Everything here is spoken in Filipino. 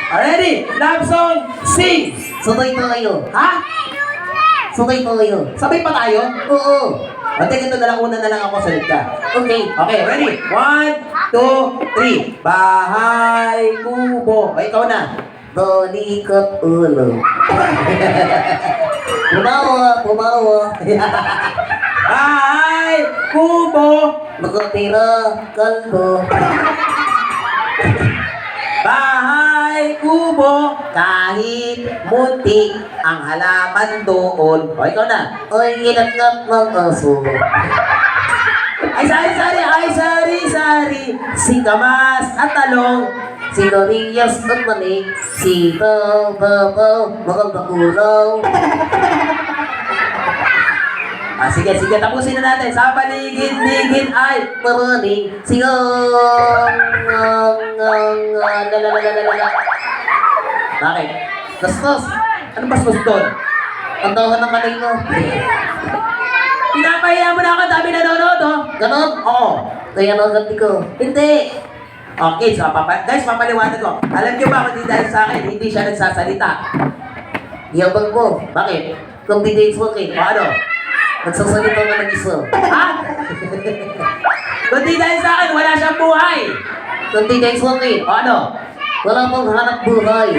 Already? Love song, sing! Sabay tayo. Ha? Sabay tayo. Sabay pa tayo? Oo. Ate, ganito na lang, una na lang ako salit ka. Okay. Okay, ready? 1, 2, 3. Bahay kubo. O, ikaw na. Balikat ulo. Pumawa. Bahay kubo. Nakatira, kalbo. Bahay kubo. Kahit munti ang halaman doon. O, ikaw na. Ay, ginap-ngap ng aso. Ay, sari. Singkamas at talong. Sigarilyas at manig. Sitaw, babaw, makapakulaw. Sige, tapusin na natin. Sa paligid-ligid ay Maraming sigang. Lalalala. bakit? Gastos. Ano bastos doon? Ang tahan ng kanino. Pinapahiya mo na ako, dami nanonood, oh. Ganon? Oo. Kaya naganti ko. Hindi. Okay, so guys, papaliwanag ko. Alam niyo ba kung di dahil sa akin, hindi siya nagsasalita? Yabang mo. Bakit? Kung di days mo O ano? nagsasalita ka ng isa. Ha? Kung di dahil sa akin, wala siyang buhay. Kung di days mo O ano? wala pang hanap buhay.